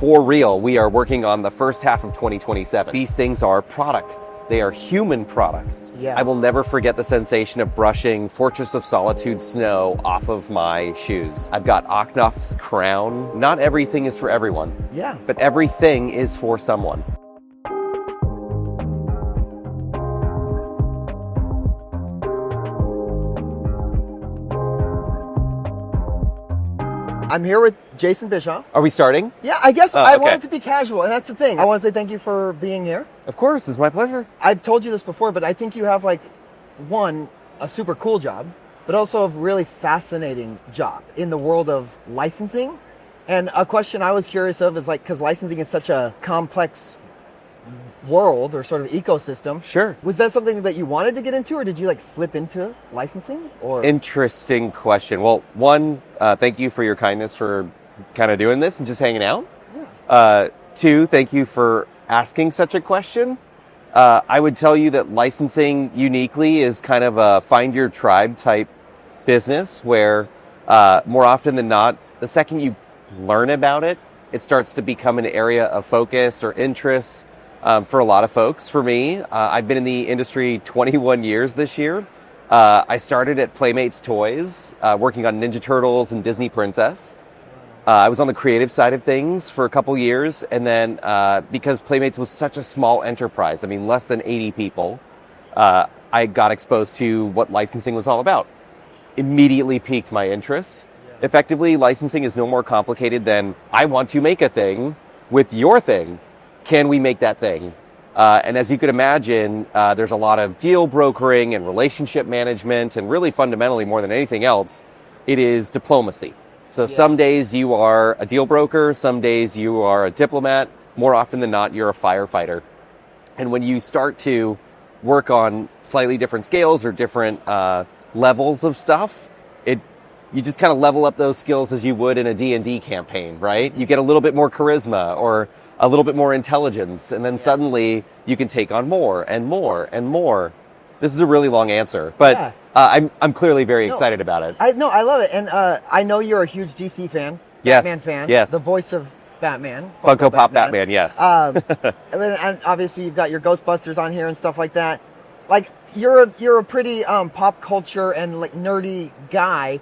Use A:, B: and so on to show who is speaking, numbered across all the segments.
A: for real, we are working on the first half of 2027. These things are products. They are human products.
B: Yeah.
A: I will never forget the sensation of brushing Fortress of Solitude snow off of my shoes. I've got Oknof's crown. Not everything is for everyone.
B: Yeah.
A: But everything is for someone.
B: I'm here with Jason Bischoff.
A: Are we starting?
B: Yeah, I guess
A: okay.
B: I want it to be casual, and that's the thing. I want to say thank you for being here.
A: Of course, it's my pleasure.
B: I've told you this before, but I think you have, like, one, a super cool job, but also a really fascinating job in the world of licensing. And a question I was curious of is, like, because licensing is such a complex world or sort of ecosystem.
A: Sure.
B: Was that something that you wanted to get into, or did you, like, slip into licensing? Or
A: Interesting question. Well, one, thank you for your kindness for kind of doing this and just hanging out.
B: Yeah.
A: Two, thank you for asking such a question. I would tell you that licensing uniquely is kind of a find your tribe type business where more often than not, the second you learn about it, it starts to become an area of focus or interest for a lot of folks. For me, I've been in the industry 21 years this year. I started at Playmates Toys, working on Ninja Turtles and Disney Princess. I was on the creative side of things for a couple years, and then because Playmates was such a small enterprise, I mean less than 80 people, I got exposed to what licensing was all about. Immediately piqued my interest. Yeah. Effectively, licensing is no more complicated than I want to make a thing with your thing. Can we make that thing? And as you could imagine, there's a lot of deal brokering and relationship management, and really fundamentally more than anything else, it is diplomacy. So some days you are a deal broker, some days you are a diplomat, more often than not, you're a firefighter. And when you start to work on slightly different scales or different levels of stuff, you just kind of level up those skills as you would in a D&D campaign, right? You get a little bit more charisma or a little bit more intelligence, and then suddenly you can take on more and more and more. This is a really long answer, but I'm clearly very excited about it.
B: I love it, and I know you're a huge DC fan, Batman fan,
A: yes.
B: The voice of Batman,
A: Funko Pop Batman, yes.
B: And obviously you've got your Ghostbusters on here and stuff like that. Like you're a pretty pop culture and like nerdy guy.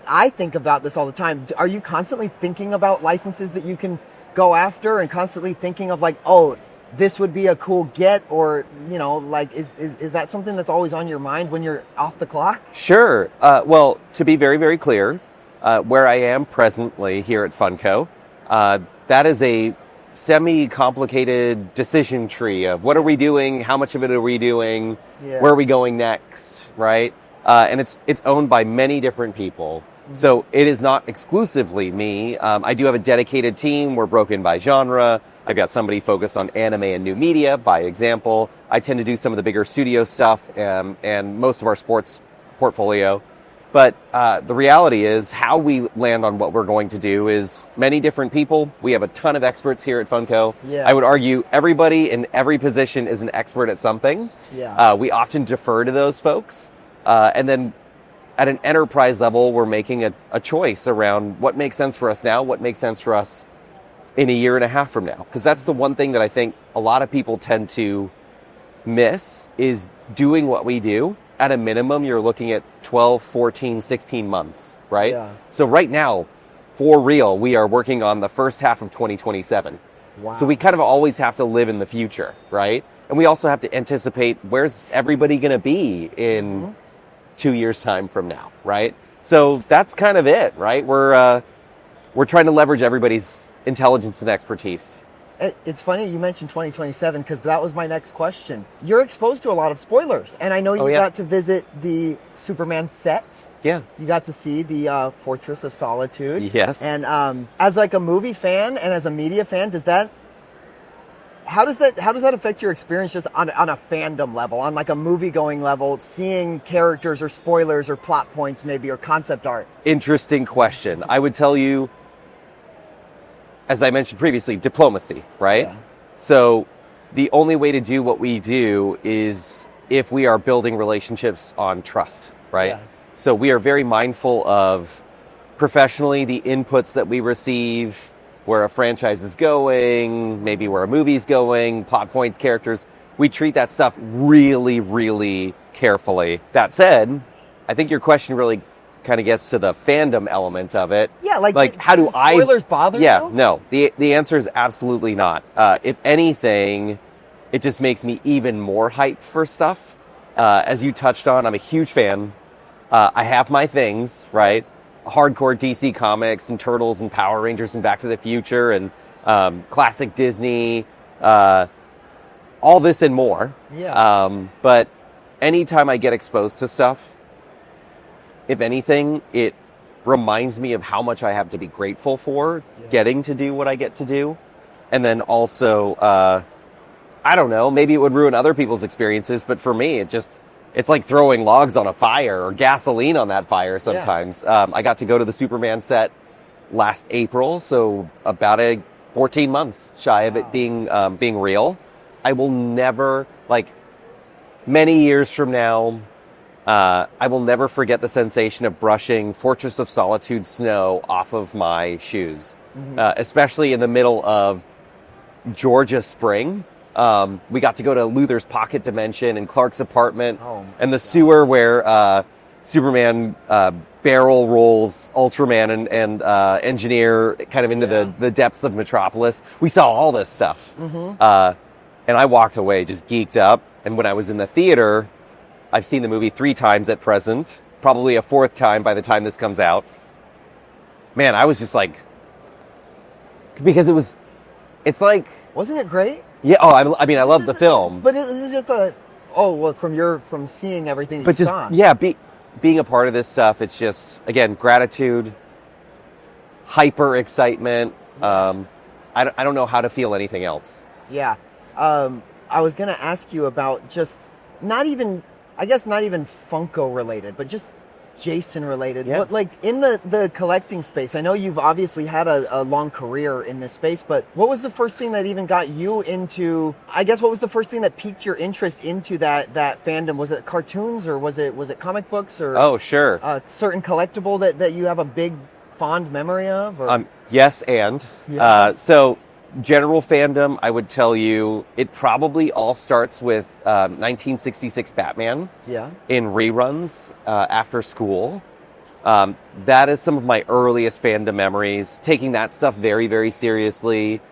B: I think about this all the time. Are you constantly thinking about licenses that you can go after, and constantly thinking of like, oh, this would be a cool get, or, you know, like, is that something that's always on your mind when you're off the clock?
A: Sure. Well, to be very, very clear, where I am presently here at Funko, that is a semi-complicated decision tree of what are we doing, how much of it are we doing, where are we going next, right? And it's owned by many different people. So it is not exclusively me. I do have a dedicated team. We're broken by genre. I've got somebody focused on anime and new media, by example. I tend to do some of the bigger studio stuff and most of our sports portfolio. But the reality is how we land on what we're going to do is many different people. We have a ton of experts here at Funko.
B: Yeah.
A: I would argue everybody in every position is an expert at something.
B: Yeah.
A: We often defer to those folks. And then at an enterprise level, we're making a choice around what makes sense for us now, what makes sense for us in a year and a half from now. Because that's the one thing that I think a lot of people tend to miss is doing what we do. At a minimum, you're looking at 12, 14, 16 months, right?
B: Yeah.
A: So right now, for real, we are working on the first half of 2027.
B: Wow.
A: So we kind of always have to live in the future, right? And we also have to anticipate where's everybody going to be in 2 years' time from now, right? So that's kind of it, right? We're trying to leverage everybody's intelligence and expertise.
B: It's funny you mentioned 2027 because that was my next question. You're exposed to a lot of spoilers, and I know you got to visit the Superman set.
A: Yeah.
B: You got to see the Fortress of Solitude.
A: Yes.
B: And as like a movie fan and as a media fan, how does that affect your experience just on a fandom level, on like a movie-going level, seeing characters or spoilers or plot points maybe or concept art?
A: Interesting question. I would tell you, as I mentioned previously, diplomacy, right?
B: Yeah.
A: So the only way to do what we do is if we are building relationships on trust, right?
B: Yeah.
A: So we are very mindful of professionally the inputs that we receive, where a franchise is going, maybe where a movie's going, plot points, characters. We treat that stuff really, really carefully. That said, I think your question really kind of gets to the fandom element of it.
B: Yeah, like
A: how do
B: spoilers bother you?
A: Yeah, no. The answer is absolutely not. If anything, it just makes me even more hyped for stuff. As you touched on, I'm a huge fan. I have my things, right? Hardcore DC comics and Turtles and Power Rangers and Back to the Future and classic Disney, all this and more.
B: Yeah.
A: But anytime I get exposed to stuff, if anything, it reminds me of how much I have to be grateful for getting to do what I get to do. And then also, I don't know, maybe it would ruin other people's experiences, but for me, it's like throwing logs on a fire or gasoline on that fire sometimes. Yeah. I got to go to the Superman set last April, so about 14 months shy of it being real. I will never, many years from now, I will never forget the sensation of brushing Fortress of Solitude snow off of my shoes, especially in the middle of Georgia spring. We got to go to Luther's Pocket Dimension and Clark's apartment and the sewer where Superman barrel rolls Ultraman and Engineer kind of into the depths of Metropolis. We saw all this stuff. And I walked away just geeked up. And when I was in the theater, I've seen the movie 3 times at present, probably a 4th time by the time this comes out. Man, I was just because it's like...
B: Wasn't it great?
A: Yeah, I love the film.
B: But it's just from seeing everything that you saw.
A: Yeah, being a part of this stuff, it's just, again, gratitude, hyper excitement. I don't know how to feel anything else.
B: Yeah. I was going to ask you about just not even Funko related, but just Jason related.
A: Yeah.
B: But in the collecting space, I know you've obviously had a long career in this space, but what was the first thing that even got you into, what was the first thing that piqued your interest into that fandom? Was it cartoons or was it comic books or?
A: Oh, sure.
B: A certain collectible that you have a big fond memory of? Or?
A: Yes, and.
B: Yeah.
A: So general fandom, I would tell you, it probably all starts with 1966 Batman in reruns after school. That is some of my earliest fandom memories, taking that stuff very, very seriously,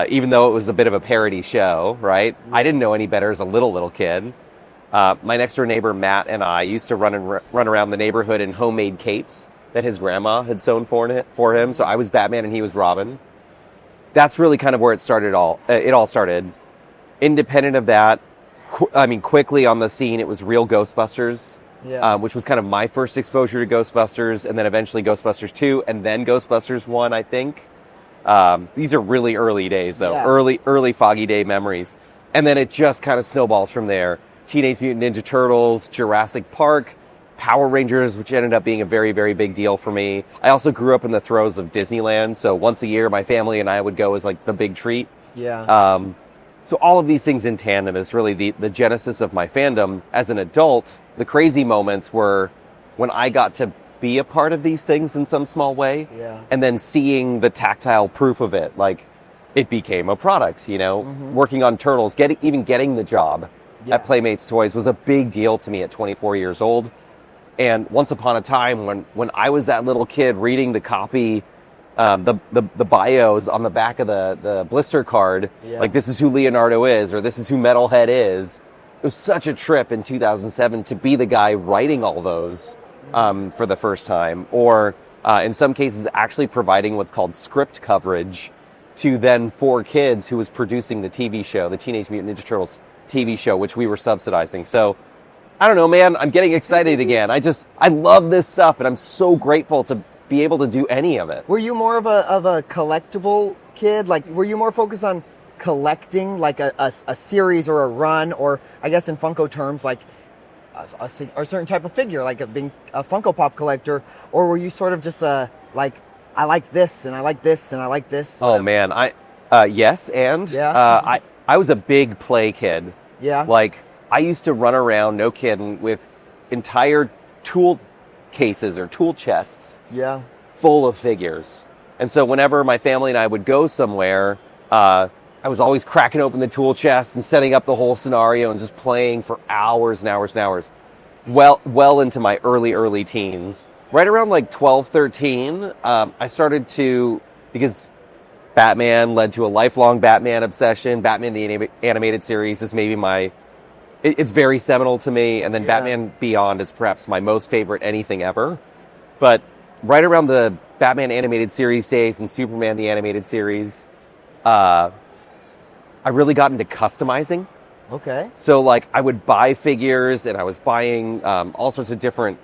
A: even though it was a bit of a parody show, right? I didn't know any better as a little kid. My next door neighbor, Matt, and I used to run around the neighborhood in homemade capes that his grandma had sewn for him. So I was Batman and he was Robin. That's really kind of where it all started. Independent of that, quickly on the scene, it was Real Ghostbusters, which was kind of my first exposure to Ghostbusters, and then eventually Ghostbusters 2, and then Ghostbusters 1, I think. These are really early days, though. Yeah. Early Foggy Day memories. And then it just kind of snowballs from there. Teenage Mutant Ninja Turtles, Jurassic Park, Power Rangers, which ended up being a very, very big deal for me. I also grew up in the throes of Disneyland, so once a year my family and I would go as the big treat.
B: Yeah.
A: So all of these things in tandem is really the genesis of my fandom. As an adult, the crazy moments were when I got to be a part of these things in some small way, and then seeing the tactile proof of it, it became a product, working on Turtles, getting the job at Playmates Toys was a big deal to me at 24 years old. And once upon a time, when I was that little kid reading the copy, the bios on the back of the blister card, this is who Leonardo is, or this is who Metalhead is. It was such a trip in 2007 to be the guy writing all those for the first time, or in some cases actually providing what's called script coverage to then 4 Kids, who was producing the TV show, the Teenage Mutant Ninja Turtles TV show, which we were subsidizing. So I don't know, man. I'm getting excited again. I love this stuff, and I'm so grateful to be able to do any of it.
B: Were you more of a collectible kid? Were you more focused on collecting, a series or a run, or I guess in Funko terms, a certain type of figure, being a Funko Pop collector, or were you sort of just I like this, and I like this, and I like this?
A: Oh, man. Yes, and I was a big play kid.
B: Yeah.
A: I used to run around, no kidding, with entire tool cases or tool chests full of figures. And so whenever my family and I would go somewhere, I was always cracking open the tool chest and setting up the whole scenario and just playing for hours and hours and hours. Well into my early teens. Right around like 12, 13, I started to, because Batman led to a lifelong Batman obsession. Batman the Animated Series is maybe it's very seminal to me. And then Batman Beyond is perhaps my most favorite anything ever. But right around the Batman Animated Series days and Superman the Animated Series, I really got into customizing.
B: Okay.
A: So, like, I would buy figures, and I was buying all sorts of different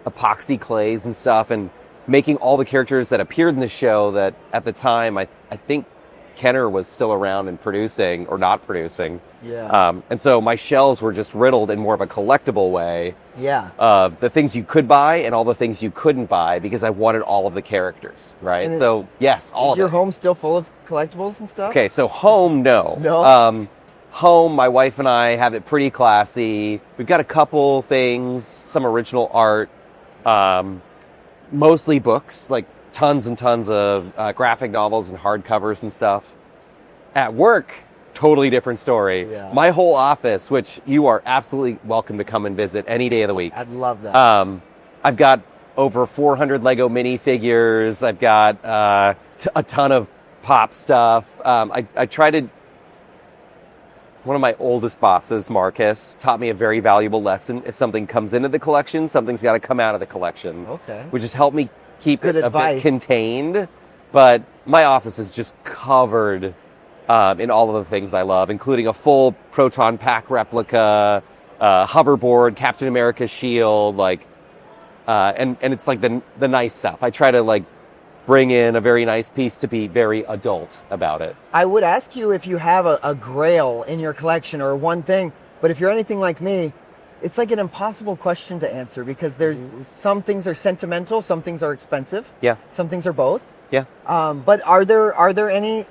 A: epoxy clays and stuff, and making all the characters that appeared in the show that, at the time, I think Kenner was still around and producing, or not producing.
B: Yeah.
A: And so my shelves were just riddled in more of a collectible way.
B: Yeah.
A: The things you could buy and all the things you couldn't buy, because I wanted all of the characters, right?
B: And
A: so, yes, all of it.
B: Is your home still full of collectibles and stuff?
A: Okay, so home, no.
B: No?
A: Home, my wife and I have it pretty classy. We've got a couple things, some original art, mostly books, like tons and tons of graphic novels and hardcovers and stuff. At work, totally different story.
B: Yeah.
A: My whole office, which you are absolutely welcome to come and visit any day of the week.
B: I'd love that.
A: I've got over 400 Lego minifigures. I've got a ton of pop stuff. I try to... One of my oldest bosses, Marcus, taught me a very valuable lesson. If something comes into the collection, something's got to come out of the collection.
B: Okay.
A: Which has helped me keep
B: Good
A: it
B: advice.
A: a bit contained. But my office is just covered in all of the things I love, including a full proton pack replica, hoverboard, Captain America's shield, and it's like the nice stuff. I try to bring in a very nice piece to be very adult about it.
B: I would ask you if you have a grail in your collection or one thing, but if you're anything like me, it's like an impossible question to answer, because there's some things are sentimental, some things are expensive.
A: Yeah.
B: Some things are both.
A: Yeah.
B: But are there any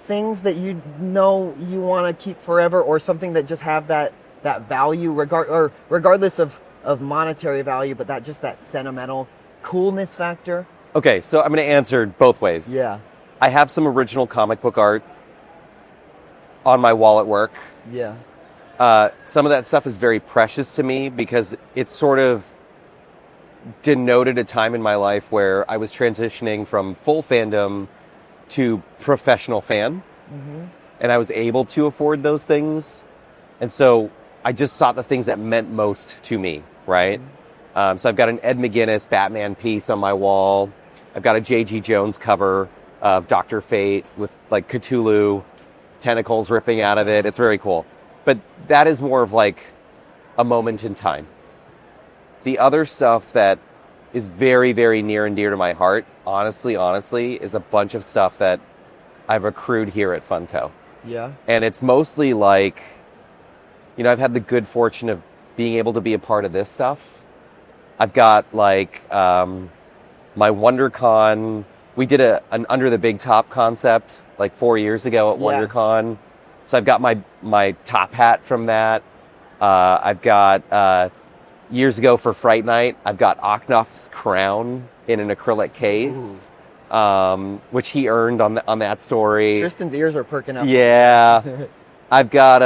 B: things that you know you want to keep forever, or something that just have that value regardless of monetary value, but that sentimental coolness factor?
A: Okay, so I'm going to answer both ways.
B: Yeah.
A: I have some original comic book art on my wall at work.
B: Yeah.
A: Some of that stuff is very precious to me because it sort of denoted a time in my life where I was transitioning from full fandom to professional fan. Mm-hmm. And I was able to afford those things. And so I just sought the things that meant most to me, right? Mm-hmm. So I've got an Ed McGuinness Batman piece on my wall. I've got a J.G. Jones cover of Dr. Fate with Cthulhu tentacles ripping out of it. It's very cool. But that is more of a moment in time. The other stuff that is very, very near and dear to my heart, honestly, is a bunch of stuff that I've accrued here at Funko.
B: Yeah.
A: And it's mostly I've had the good fortune of being able to be a part of this stuff. I've got my WonderCon. We did an Under the Big Top concept 4 years ago at WonderCon. So I've got my top hat from that. I've got years ago for Fright Night, I've got Ocnoff's crown in an acrylic case, which he earned on that story.
B: Tristan's ears are perking up.
A: Yeah. I've got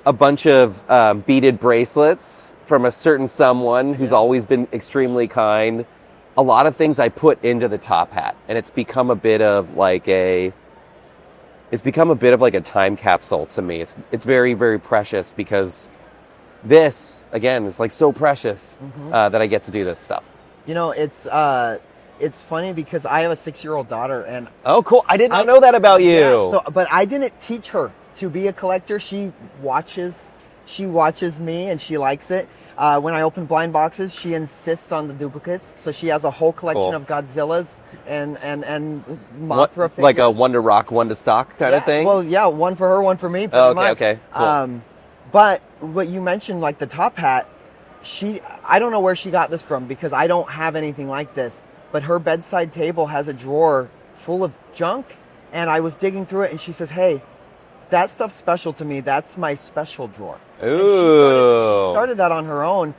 A: a bunch of beaded bracelets from a certain someone who's always been extremely kind. A lot of things I put into the top hat, and it's become a bit of a time capsule to me. It's very, very precious because this, again, is so precious that I get to do this stuff.
B: It's funny because I have a 6-year-old daughter, and
A: oh, cool! I did not know that about you.
B: Yeah, but I didn't teach her to be a collector. She watches me and she likes it. When I open blind boxes, she insists on the duplicates. So she has a whole collection of Godzillas and Mothra figures.
A: Like a one to rock, one to stock kind of thing?
B: Well, yeah, one for her, one for me, pretty much.
A: Okay, cool.
B: But what you mentioned, the top hat, I don't know where she got this from because I don't have anything like this. But her bedside table has a drawer full of junk. And I was digging through it and she says, hey, that stuff's special to me. That's my special drawer.
A: Ooh.
B: And she started that on her own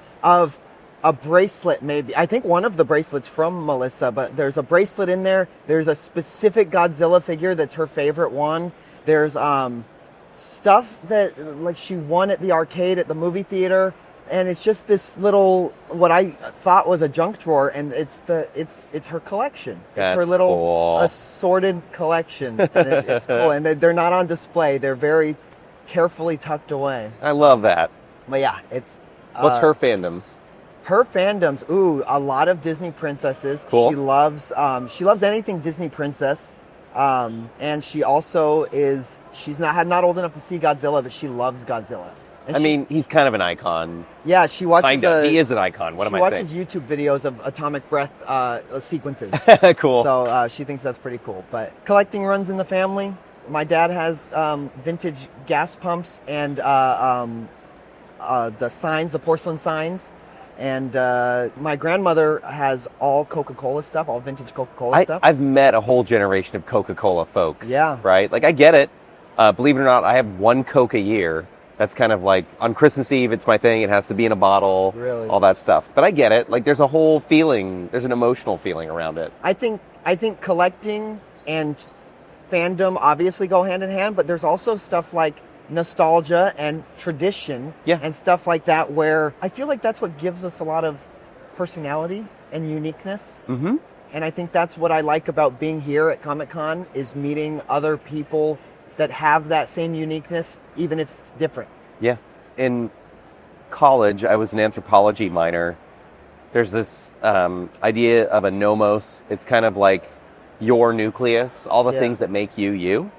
B: a bracelet, maybe. I think one of the bracelets from Melissa, but there's a bracelet in there. There's a specific Godzilla figure that's her favorite one. There's stuff that like she won at the arcade at the movie theater, and it's just this little what I thought was a junk drawer, and it's her collection.
A: That's
B: it's her little
A: cool.
B: assorted collection, and it's cool. And they're not on display. They're very carefully tucked away.
A: I love that.
B: But yeah, it's
A: What's her fandoms?
B: her fandoms. Ooh, a lot of Disney princesses.
A: Cool.
B: She loves anything Disney princess. And she also she's not old enough to see Godzilla, but she loves Godzilla. And
A: I mean, he's kind of an icon.
B: yeah, she watches.
A: Kind of. He is an icon. What am I saying?
B: She watches YouTube videos of atomic breath sequences.
A: Cool.
B: So she thinks that's pretty cool. But collecting runs in the family. My dad has vintage gas pumps and the signs, the porcelain signs. And my grandmother has all Coca-Cola stuff, all vintage Coca-Cola stuff.
A: I've met a whole generation of Coca-Cola folks.
B: Yeah.
A: Right? Like, I get it. Believe it or not, I have one Coke a year. That's kind of like, on Christmas Eve, it's my thing. It has to be in a bottle.
B: Really?
A: All that stuff. But I get it. Like, there's a whole feeling, there's an emotional feeling around it.
B: I think collecting and fandom obviously go hand in hand, but there's also stuff like nostalgia and tradition and stuff like that where I feel like that's what gives us a lot of personality and uniqueness.
A: Mm-hmm.
B: And I think that's what I like about being here at Comic-Con is meeting other people that have that same uniqueness, even if it's different.
A: Yeah. In college, I was an anthropology minor. There's this idea of a nomos. It's kind of like your nucleus, all the things that make you, you.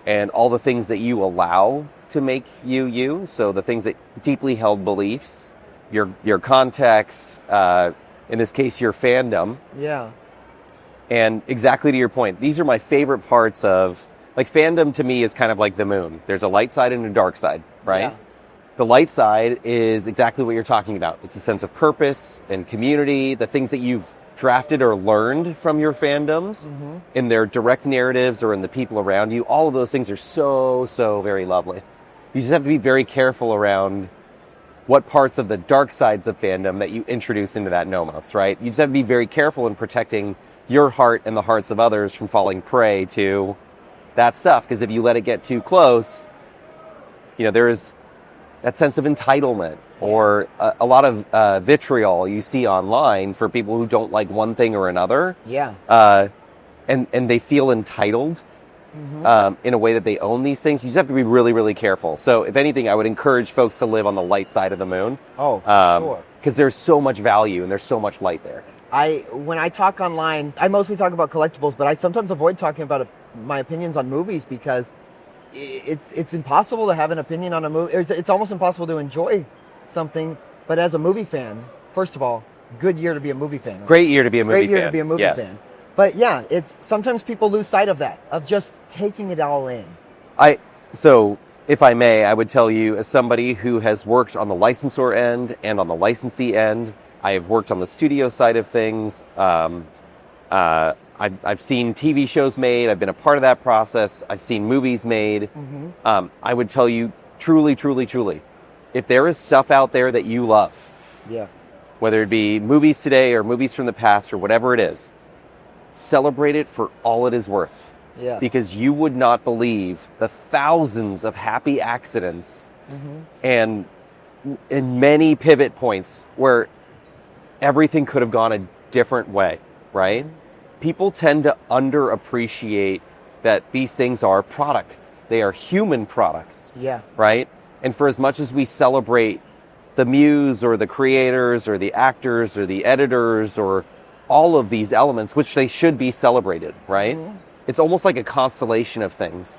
A: And all the things that you allow to make you, you. So the things that deeply held beliefs, your context, in this case, your fandom.
B: Yeah.
A: And exactly to your point, these are my favorite parts of, like, fandom to me is kind of like the moon. There's a light side and a dark side, right?
B: Yeah.
A: The light side is exactly what you're talking about. It's a sense of purpose and community, the things that you've drafted or learned from your fandoms in their direct narratives or in the people around you. All of those things are so very lovely. You just have to be very careful around what parts of the dark sides of fandom that you introduce into that nomos, right? You just have to be very careful in protecting your heart and the hearts of others from falling prey to that stuff. Because if you let it get too close, there is that sense of entitlement or a lot of vitriol you see online for people who don't like one thing or another.
B: Yeah.
A: And they feel entitled in a way that they own these things. You just have to be really, really careful. So if anything, I would encourage folks to live on the light side of the moon.
B: Oh, for sure.
A: Because there's so much value and there's so much light there.
B: When I talk online, I mostly talk about collectibles, but I sometimes avoid talking about my opinions on movies because it's impossible to have an opinion on a movie. It's almost impossible to enjoy something. But as a movie fan, first of all, good year to be a movie fan.
A: Great year to be a movie fan.
B: Great year to be a movie fan. But yeah, it's sometimes people lose sight of that, of just taking it all in.
A: So if I may, I would tell you, as somebody who has worked on the licensor end and on the licensee end, I have worked on the studio side of things. I've seen TV shows made. I've been a part of that process. I've seen movies made. I would tell you, truly, truly, truly, if there is stuff out there that you love, whether it be movies today or movies from the past or whatever it is, celebrate it for all it is worth.
B: Yeah.
A: Because you would not believe the thousands of happy accidents and in many pivot points where everything could have gone a different way, right? People tend to underappreciate that these things are products. They are human products.
B: Yeah.
A: Right? And for as much as we celebrate the muse or the creators or the actors or the editors or all of these elements, which they should be celebrated, right? It's almost like a constellation of things.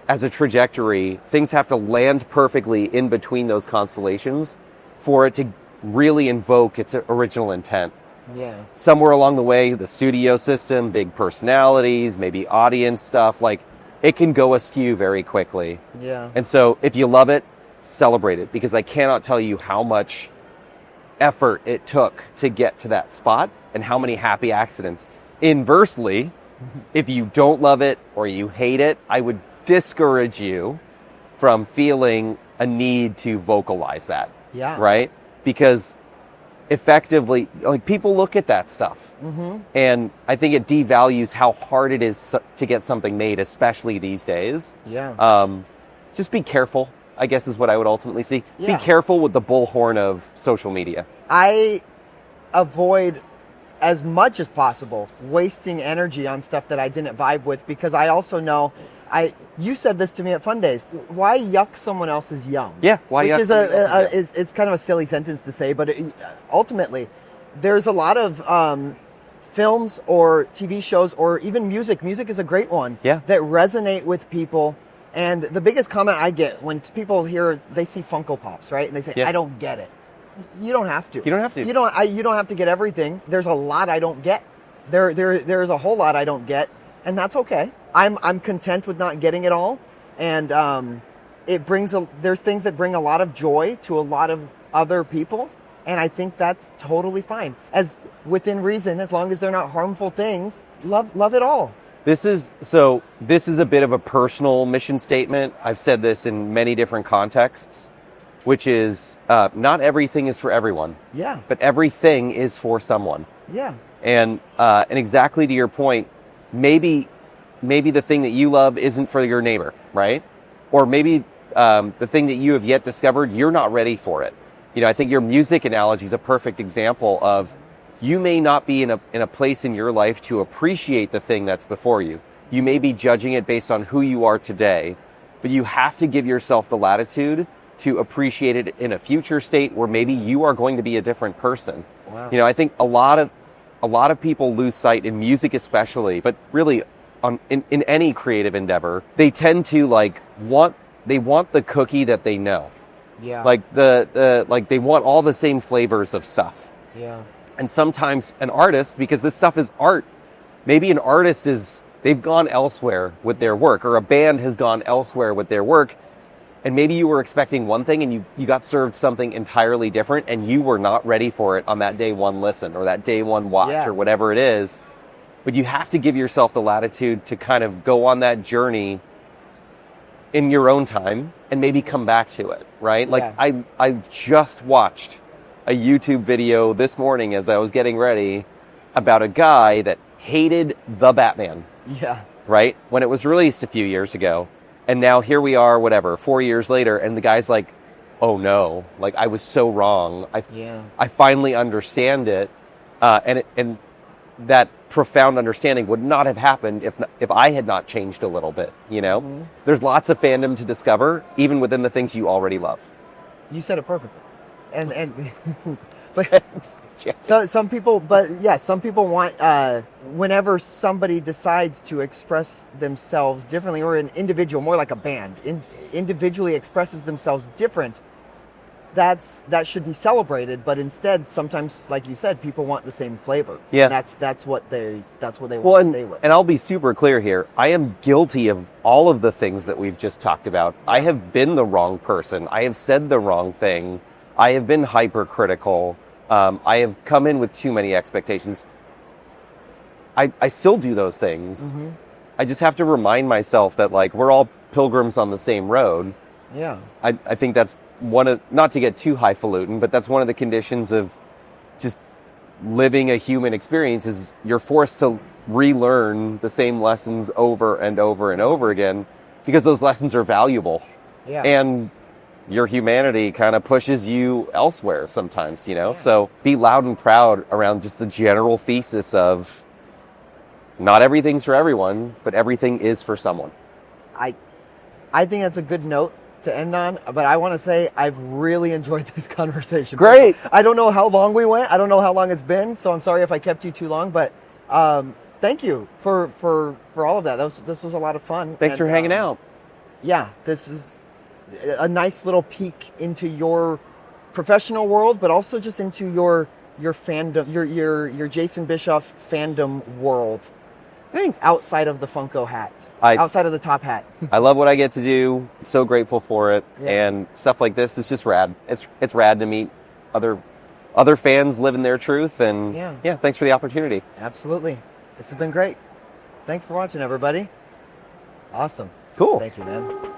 A: As a trajectory, things have to land perfectly in between those constellations for it to really invoke its original intent.
B: Yeah.
A: Somewhere along the way, the studio system, big personalities, maybe audience stuff, like it can go askew very quickly.
B: Yeah.
A: And so if you love it, celebrate it, because I cannot tell you how much effort it took to get to that spot and how many happy accidents. Inversely, if you don't love it or you hate it, I would discourage you from feeling a need to vocalize that.
B: Yeah.
A: Right? Because effectively, like, people look at that stuff. And I think it devalues how hard it is to get something made, especially these days. Just be careful, I guess, is what I would ultimately see. Be careful with the bullhorn of social media.
B: I avoid as much as possible wasting energy on stuff that I didn't vibe with, because I also know you said this to me at Fun Days. Why yuck someone else's yum?
A: Yeah, why
B: Which
A: yuck
B: is it's kind of a silly sentence to say, but ultimately, there's a lot of films or TV shows or even music. Music is a great one that resonate with people. And the biggest comment I get when people they see Funko Pops, right? And they say, I don't get it. You don't have to.
A: You don't have to.
B: You don't have to get everything. There's a lot I don't get. There's a whole lot I don't get, and that's okay. I'm content with not getting it all, and there's things that bring a lot of joy to a lot of other people, and I think that's totally fine, as within reason, as long as they're not harmful things. Love it all.
A: This is a bit of a personal mission statement. I've said this in many different contexts, which is not everything is for everyone.
B: Yeah.
A: But everything is for someone.
B: Yeah.
A: And exactly to your point, maybe the thing that you love isn't for your neighbor, right? Or maybe the thing that you have yet discovered, you're not ready for it. You know, I think your music analogy is a perfect example of, you may not be in a place in your life to appreciate the thing that's before you. You may be judging it based on who you are today, but you have to give yourself the latitude to appreciate it in a future state where maybe you are going to be a different person.
B: Wow.
A: You know, I think a lot of people lose sight in music especially, but really in any creative endeavor, they tend to want the cookie that they know.
B: Yeah.
A: Like they want all the same flavors of stuff.
B: Yeah.
A: And sometimes an artist, because this stuff is art, maybe an artist they've gone elsewhere with their work, or a band has gone elsewhere with their work, and maybe you were expecting one thing and you got served something entirely different, and you were not ready for it on that day one listen or that day one watch or whatever it is. But you have to give yourself the latitude to kind of go on that journey in your own time and maybe come back to it, right? Like I just watched a YouTube video this morning as I was getting ready about a guy that hated the Batman.
B: Yeah.
A: Right? When it was released a few years ago. And now here we are, 4 years later, and the guy's like, oh no, like I was so wrong. I finally understand it. And that profound understanding would not have happened if I had not changed a little bit, you know? Mm-hmm. There's lots of fandom to discover, even within the things you already love.
B: You said it perfectly. And but so some people want whenever somebody decides to express themselves differently, or an individual, more like a band, individually expresses themselves different, that should be celebrated. But instead, sometimes, like you said, people want the same flavor. Yeah, and that's what they want to stay with.
A: And I'll be super clear here. I am guilty of all of the things that we've just talked about. I have been the wrong person. I have said the wrong thing. I have been hypercritical. I have come in with too many expectations. I still do those things. Mm-hmm. I just have to remind myself that, like, we're all pilgrims on the same road.
B: Yeah.
A: I think that's one of, not to get too highfalutin, but that's one of the conditions of just living a human experience, is you're forced to relearn the same lessons over and over and over again, because those lessons are valuable. Yeah. And your humanity kind of pushes you elsewhere sometimes, you know? Yeah. So be loud and proud around just the general thesis of not everything's for everyone, but everything is for someone.
B: I think that's a good note to end on, but I want to say I've really enjoyed this conversation.
A: Great.
B: I don't know how long we went. I don't know how long it's been, so I'm sorry if I kept you too long, but thank you for all of that. This was a lot of fun.
A: Thanks for hanging out.
B: Yeah, this is a nice little peek into your professional world, but also just into your fandom, your Jason Bischoff fandom world.
A: Thanks.
B: Outside of the Funko hat. Outside of the top hat.
A: I love what I get to do. I'm so grateful for it. Yeah. And stuff like this is just rad. It's rad to meet other fans living their truth. And yeah, thanks for the opportunity.
B: Absolutely. This has been great. Thanks for watching, everybody. Awesome.
A: Cool.
B: Thank you, man.